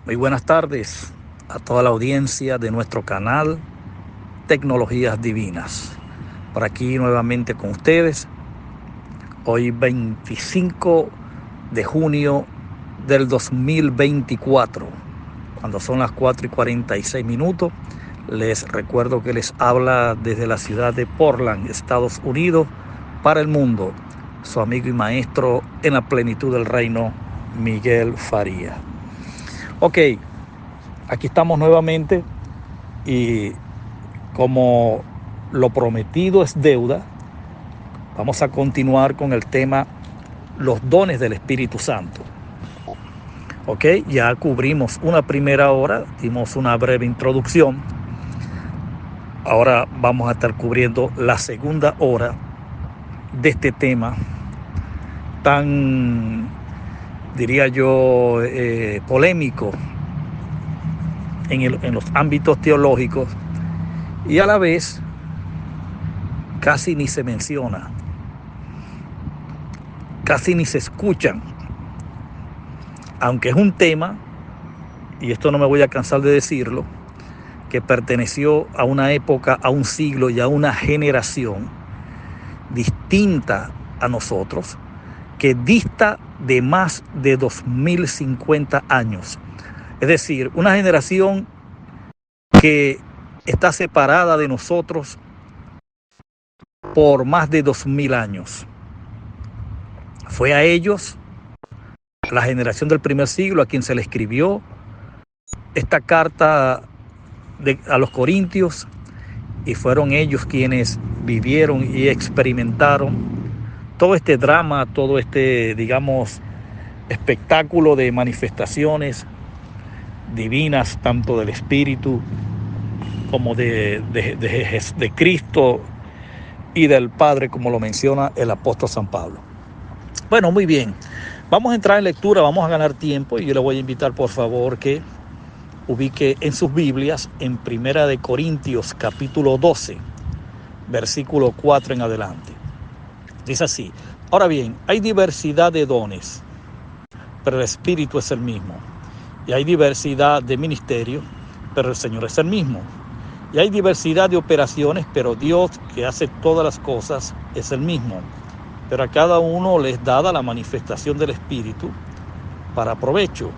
Muy buenas tardes a toda la audiencia de nuestro canal Tecnologías Divinas. Por aquí nuevamente con ustedes, hoy 25 de junio del 2024, cuando son las 4:46. Les recuerdo que les habla desde la ciudad de Portland, Estados Unidos, para el mundo, su amigo y maestro en la plenitud del reino, Miguel Faría. Ok, aquí estamos nuevamente y como lo prometido es deuda, vamos a continuar con el tema los dones del Espíritu Santo. Ok, ya cubrimos una primera hora, dimos una breve introducción. Ahora vamos a estar cubriendo la segunda hora de este tema tan, diría yo, polémico en los ámbitos teológicos, y a la vez casi ni se menciona, casi ni se escuchan, aunque es un tema, y esto no me voy a cansar de decirlo, que perteneció a una época, a un siglo y a una generación distinta a nosotros, que dista de más de 2050 años. Es decir, una generación que está separada de nosotros por más de 2000 años. Fue a ellos, la generación del primer siglo, a quien se le escribió esta carta a los Corintios, y fueron ellos quienes vivieron y experimentaron todo este drama, todo este, digamos, espectáculo de manifestaciones divinas, tanto del Espíritu como de Cristo y del Padre, como lo menciona el apóstol San Pablo. Bueno, muy bien, vamos a entrar en lectura, vamos a ganar tiempo, y yo le voy a invitar por favor que ubique en sus Biblias en Primera de Corintios capítulo 12, versículo 4 en adelante. Dice así: ahora bien, hay diversidad de dones, pero el Espíritu es el mismo. Y hay diversidad de ministerios, pero el Señor es el mismo. Y hay diversidad de operaciones, pero Dios, que hace todas las cosas, es el mismo. Pero a cada uno les dada la manifestación del Espíritu para provecho.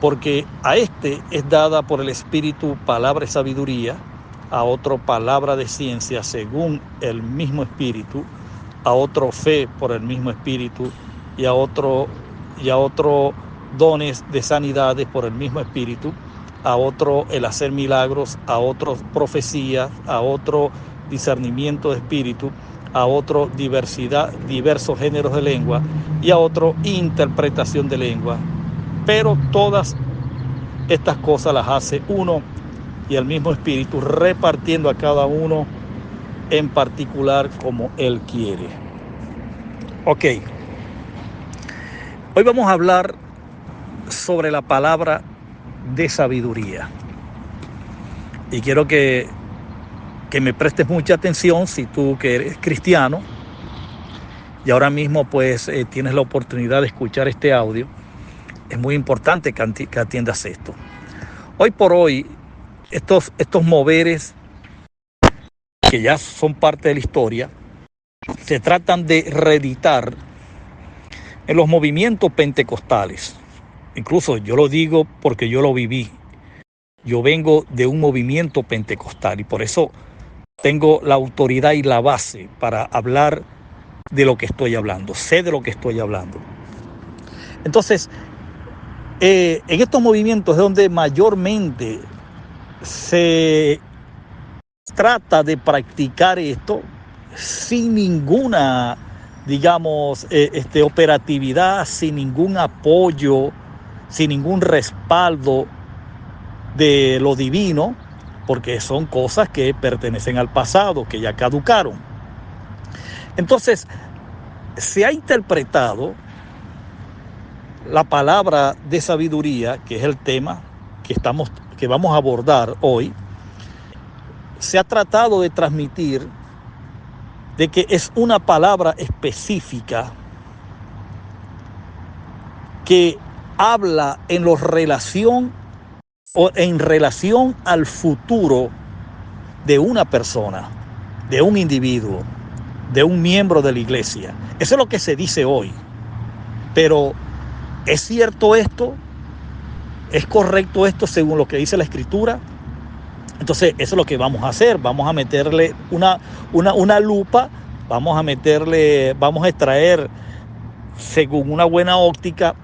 Porque a este es dada por el Espíritu palabra de sabiduría, a otro palabra de ciencia según el mismo Espíritu, a otro fe por el mismo Espíritu, y a otro dones de sanidades por el mismo Espíritu, a otro el hacer milagros, a otro profecía, a otro discernimiento de espíritu, a otro diversos géneros de lengua, y a otro interpretación de lengua. Pero todas estas cosas las hace uno y el mismo Espíritu, repartiendo a cada uno en particular como Él quiere. Ok, hoy vamos a hablar sobre la palabra de sabiduría. Y quiero que me prestes mucha atención si tú que eres cristiano y ahora mismo pues tienes la oportunidad de escuchar este audio. Es muy importante que atiendas esto. Hoy por hoy, estos moveres que ya son parte de la historia, se tratan de reeditar en los movimientos pentecostales. Incluso yo lo digo porque yo lo viví. Yo vengo de un movimiento pentecostal y por eso tengo la autoridad y la base para hablar de lo que estoy hablando. Sé de lo que estoy hablando. Entonces, en estos movimientos es donde mayormente se trata de practicar esto sin ninguna, digamos, operatividad, sin ningún apoyo, sin ningún respaldo de lo divino, porque son cosas que pertenecen al pasado, que ya caducaron. Entonces, se ha interpretado la palabra de sabiduría, que es el tema que vamos a abordar hoy. Se ha tratado de transmitir de que es una palabra específica que habla en relación al futuro de una persona, de un individuo, de un miembro de la iglesia. Eso es lo que se dice hoy. Pero ¿es cierto esto? ¿Es correcto esto según lo que dice la Escritura? Entonces eso es lo que vamos a hacer. Vamos a meterle una lupa, vamos a extraer según una buena óptica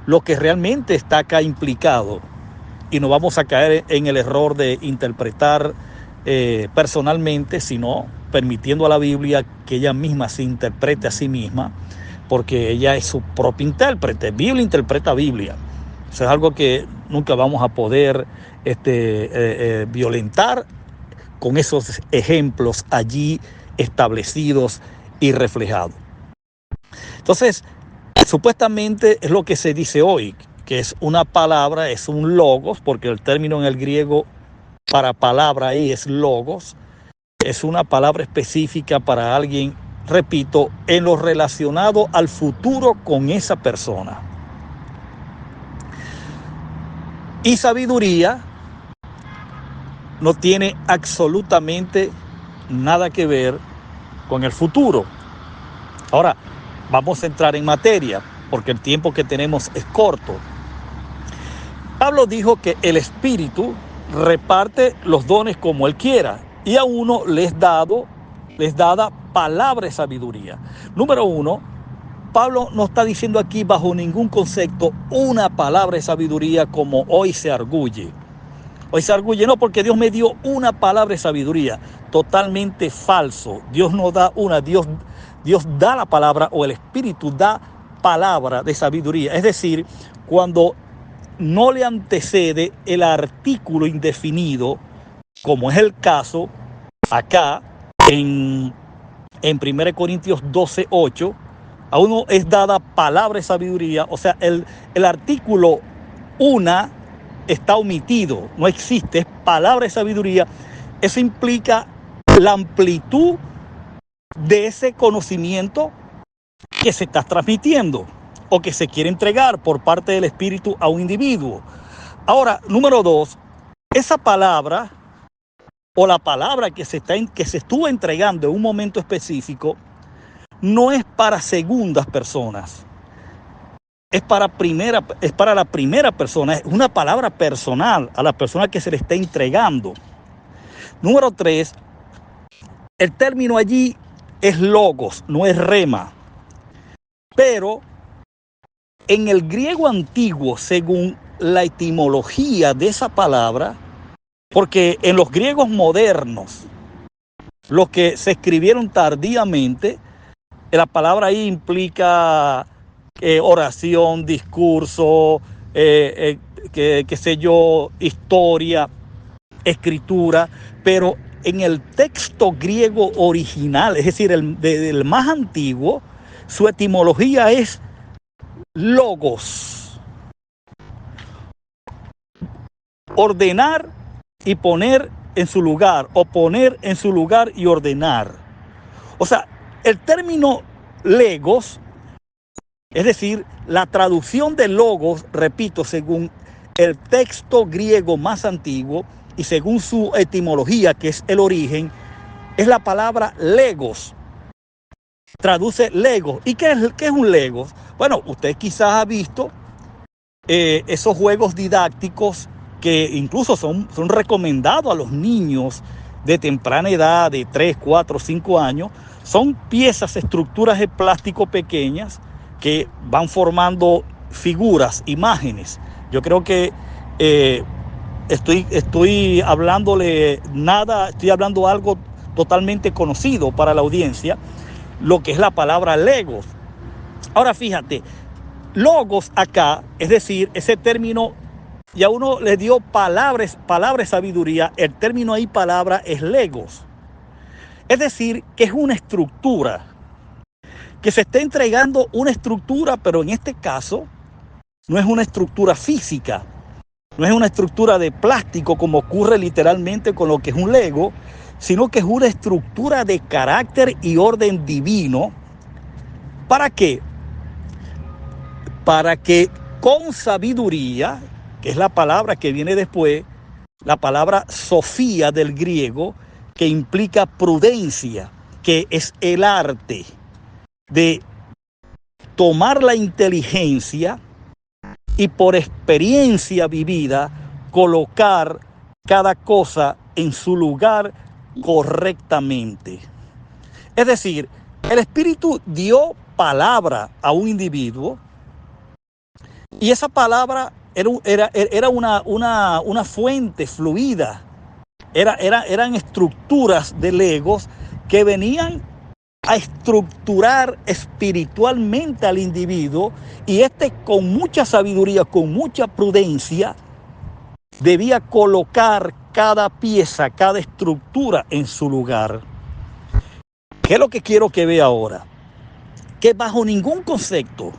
lo que realmente está acá implicado, y no vamos a caer en el error de interpretar personalmente, sino permitiendo a la Biblia que ella misma se interprete a sí misma, porque ella es su propia intérprete. Biblia interpreta Biblia. Eso es algo que nunca vamos a poder violentar con esos ejemplos allí establecidos y reflejados. Entonces, supuestamente es lo que se dice hoy, que es una palabra, es un logos, porque el término en el griego para palabra ahí es logos, es una palabra específica para alguien, repito, en lo relacionado al futuro con esa persona. Y sabiduría no tiene absolutamente nada que ver con el futuro. Ahora, vamos a entrar en materia, porque el tiempo que tenemos es corto. Pablo dijo que el Espíritu reparte los dones como Él quiera, y a uno les dada palabra de sabiduría. Número uno, Pablo no está diciendo aquí bajo ningún concepto una palabra de sabiduría como hoy se arguye. Hoy se arguye, no, porque Dios me dio una palabra de sabiduría. Totalmente falso. Dios no da una, Dios da la palabra, o el Espíritu da palabra de sabiduría. Es decir, cuando no le antecede el artículo indefinido, como es el caso acá en 1 Corintios 12:8, a uno es dada palabra de sabiduría. O sea, el artículo una está omitido, no existe, es palabra de sabiduría. Eso implica la amplitud de ese conocimiento que se está transmitiendo o que se quiere entregar por parte del Espíritu a un individuo. Ahora, número dos, esa palabra o la palabra que se estuvo entregando en un momento específico no es para segundas personas. Es para la primera persona, es una palabra personal a la persona que se le está entregando. Número tres, el término allí es logos, no es rema. Pero en el griego antiguo, según la etimología de esa palabra, porque en los griegos modernos, los que se escribieron tardíamente, la palabra ahí implica oración, discurso, qué sé yo, historia, escritura, pero en el texto griego original, es decir, el más antiguo, su etimología es logos. Ordenar y poner en su lugar, o poner en su lugar y ordenar. O sea, el término legos, es decir, la traducción de logos, repito, según el texto griego más antiguo y según su etimología, que es el origen, es la palabra legos. Traduce legos. ¿Y qué es un legos? Bueno, usted quizás ha visto esos juegos didácticos que incluso son recomendados a los niños de temprana edad, de 3, 4, 5 años. Son piezas, estructuras de plástico pequeñas que van formando figuras, imágenes. Yo creo que estoy hablando algo totalmente conocido para la audiencia, lo que es la palabra legos. Ahora fíjate, logos acá, es decir, ese término, ya uno le dio palabras sabiduría, el término ahí palabra es legos. Es decir, que es una estructura, que se está entregando una estructura, pero en este caso no es una estructura física, no es una estructura de plástico como ocurre literalmente con lo que es un lego, sino que es una estructura de carácter y orden divino. ¿Para qué? para que con sabiduría, que es la palabra que viene después, la palabra sofía del griego, que implica prudencia, que es el arte de tomar la inteligencia y por experiencia vivida colocar cada cosa en su lugar correctamente. Es decir, el Espíritu dio palabra a un individuo y esa palabra era una fuente fluida. Eran estructuras de legos que venían a estructurar espiritualmente al individuo, y con mucha sabiduría, con mucha prudencia, debía colocar cada pieza, cada estructura en su lugar. ¿Qué es lo que quiero que vea ahora? Que bajo ningún concepto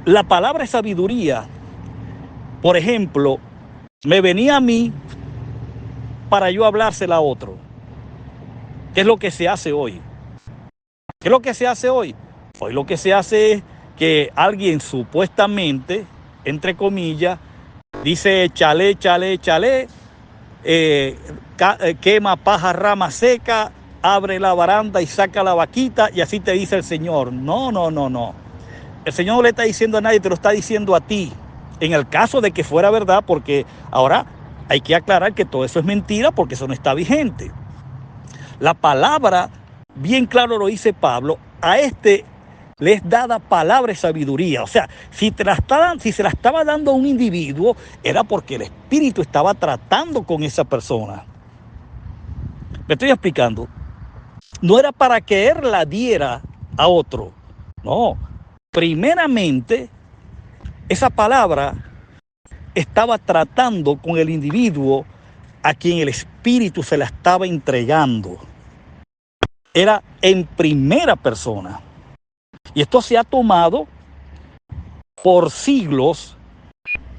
la palabra sabiduría, por ejemplo, me venía a mí para yo hablársela a otro. ¿Qué es lo que se hace hoy? ¿Qué es lo que se hace hoy? Hoy lo que se hace es que alguien supuestamente, entre comillas, dice chale, chale, chale, quema paja, rama seca, abre la baranda y saca la vaquita, y así te dice el Señor. No, no, no, no. El Señor no le está diciendo a nadie, te lo está diciendo a ti. En el caso de que fuera verdad, porque ahora hay que aclarar que todo eso es mentira, porque eso no está vigente. La palabra, bien claro lo dice Pablo, a le es dada palabra de sabiduría. O sea, si se la estaba dando a un individuo, era porque el Espíritu estaba tratando con esa persona. Me estoy explicando. No era para que él la diera a otro. No. Primeramente, esa palabra estaba tratando con el individuo a quien el Espíritu se la estaba entregando. Era en primera persona. Y esto se ha tomado por siglos.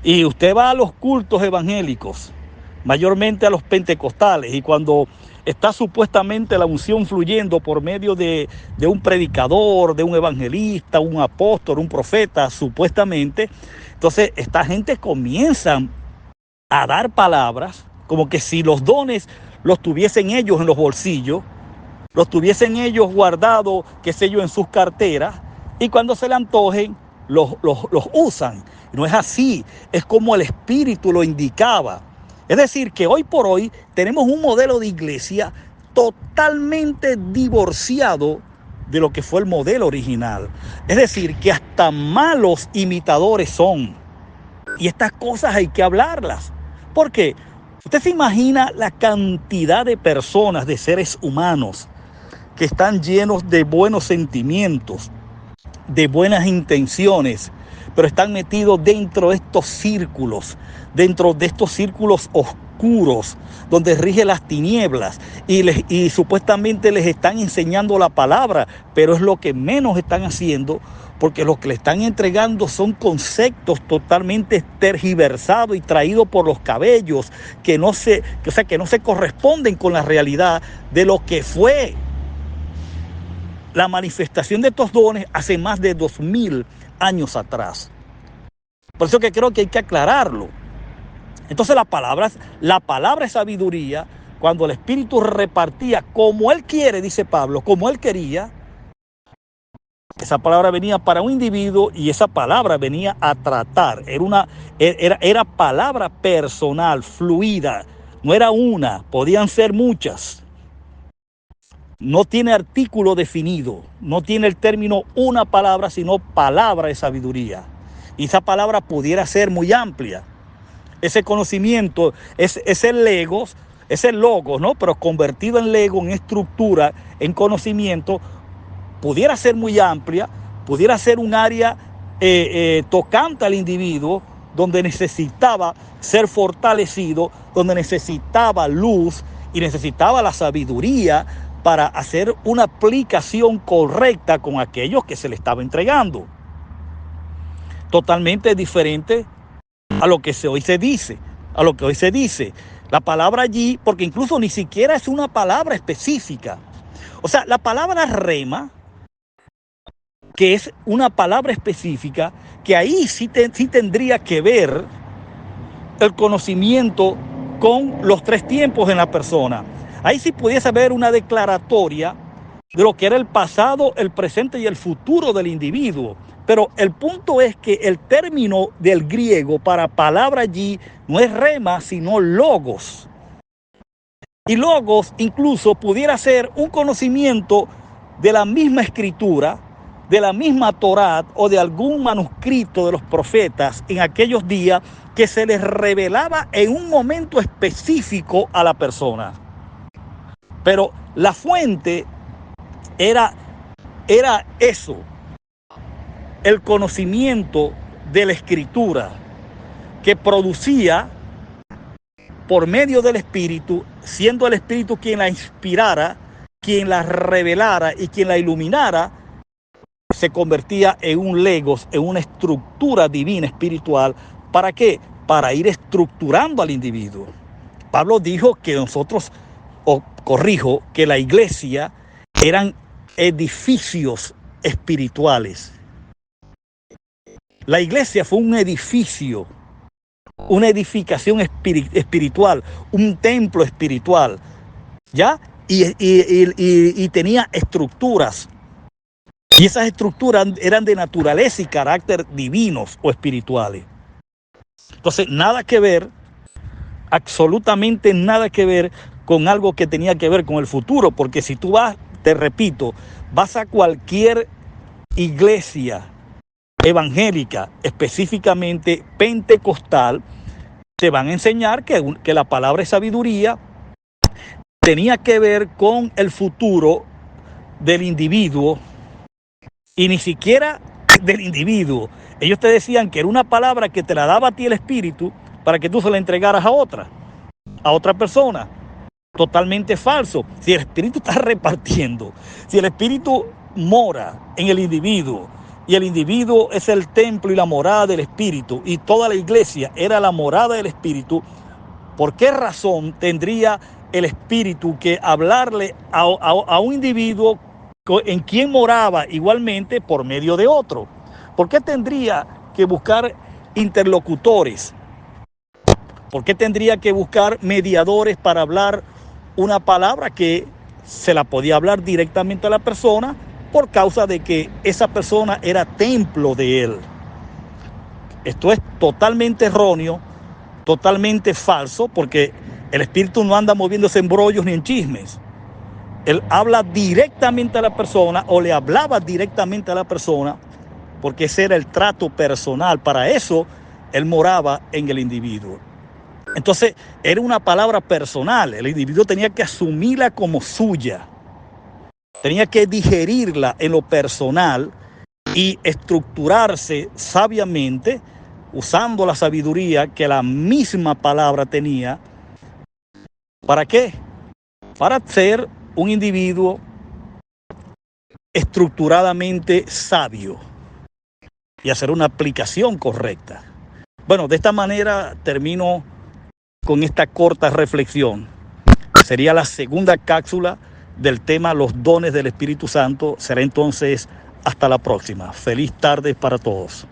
Y usted va a los cultos evangélicos, mayormente a los pentecostales, y cuando está supuestamente la unción fluyendo por medio de un predicador, de un evangelista, un apóstol, un profeta, supuestamente, entonces esta gente comienza a dar palabras como que si los dones los tuviesen ellos en los bolsillos, los tuviesen ellos guardados, qué sé yo, en sus carteras, y cuando se le antojen, los usan. No es así, es como el Espíritu lo indicaba. Es decir, que hoy por hoy tenemos un modelo de iglesia totalmente divorciado de lo que fue el modelo original. Es decir, que hasta malos imitadores son. Y estas cosas hay que hablarlas. ¿Por qué? Usted se imagina la cantidad de personas, de seres humanos, que están llenos de buenos sentimientos, de buenas intenciones, pero están metidos dentro de estos círculos oscuros, donde rigen las tinieblas, y supuestamente les están enseñando la palabra, pero es lo que menos están haciendo, porque lo que le están entregando son conceptos totalmente tergiversados y traídos por los cabellos, que no se corresponden con la realidad de lo que fue la manifestación de estos dones hace más de 2000 años atrás. Por eso que creo que hay que aclararlo. Entonces la palabra es sabiduría. Cuando el Espíritu repartía como Él quiere, dice Pablo, como Él quería, esa palabra venía para un individuo y esa palabra venía a tratar. Era palabra personal, fluida. No era una, podían ser muchas. No tiene artículo definido, no tiene el término una palabra, sino palabra de sabiduría. Y esa palabra pudiera ser muy amplia. Ese conocimiento, ese logos, ¿no? Pero convertido en lego, en estructura, en conocimiento, pudiera ser muy amplia, pudiera ser un área tocante al individuo, donde necesitaba ser fortalecido, donde necesitaba luz y necesitaba la sabiduría para hacer una aplicación correcta con aquellos que se le estaba entregando. Totalmente diferente a lo que hoy se dice, La palabra allí, porque incluso ni siquiera es una palabra específica. O sea, la palabra rema que es una palabra específica, que ahí sí tendría que ver el conocimiento con los tres tiempos en la persona. Ahí sí pudiese haber una declaratoria de lo que era el pasado, el presente y el futuro del individuo. Pero el punto es que el término del griego para palabra allí no es rema, sino logos. Y logos incluso pudiera ser un conocimiento de la misma escritura, de la misma Torá o de algún manuscrito de los profetas en aquellos días que se les revelaba en un momento específico a la persona. Pero la fuente era eso, el conocimiento de la escritura que producía por medio del Espíritu, siendo el Espíritu quien la inspirara, quien la revelara y quien la iluminara, se convertía en un legos, en una estructura divina espiritual. ¿Para qué? Para ir estructurando al individuo. Pablo dijo que nosotros, o corrijo, que la iglesia eran edificios espirituales. La iglesia fue un edificio, una edificación espiritual, un templo espiritual, ¿ya? Y tenía estructuras. Y esas estructuras eran de naturaleza y carácter divinos o espirituales. Entonces, nada que ver, absolutamente nada que ver con algo que tenía que ver con el futuro, porque si tú vas, te repito, vas a cualquier iglesia evangélica, específicamente pentecostal, te van a enseñar que la palabra de sabiduría tenía que ver con el futuro del individuo y ni siquiera del individuo. Ellos te decían que era una palabra que te la daba a ti el Espíritu para que tú se la entregaras a otra persona. Totalmente falso. Si el Espíritu está repartiendo, si el Espíritu mora en el individuo y el individuo es el templo y la morada del Espíritu y toda la iglesia era la morada del Espíritu, ¿por qué razón tendría el Espíritu que hablarle a un individuo en quien moraba igualmente por medio de otro? ¿Por qué tendría que buscar interlocutores? ¿Por qué tendría que buscar mediadores para hablar una palabra que se la podía hablar directamente a la persona por causa de que esa persona era templo de él? Esto es totalmente erróneo, totalmente falso, porque el Espíritu no anda moviéndose en brollos ni en chismes. Él habla directamente a la persona o le hablaba directamente a la persona porque ese era el trato personal. Para eso él moraba en el individuo. Entonces era una palabra personal. El individuo tenía que asumirla como suya. Tenía que digerirla en lo personal y estructurarse sabiamente usando la sabiduría que la misma palabra tenía. ¿Para qué? Para ser un individuo estructuradamente sabio y hacer una aplicación correcta. Bueno, de esta manera termino con esta corta reflexión. Sería la segunda cápsula del tema los dones del Espíritu Santo. Será entonces hasta la próxima. Feliz tarde para todos.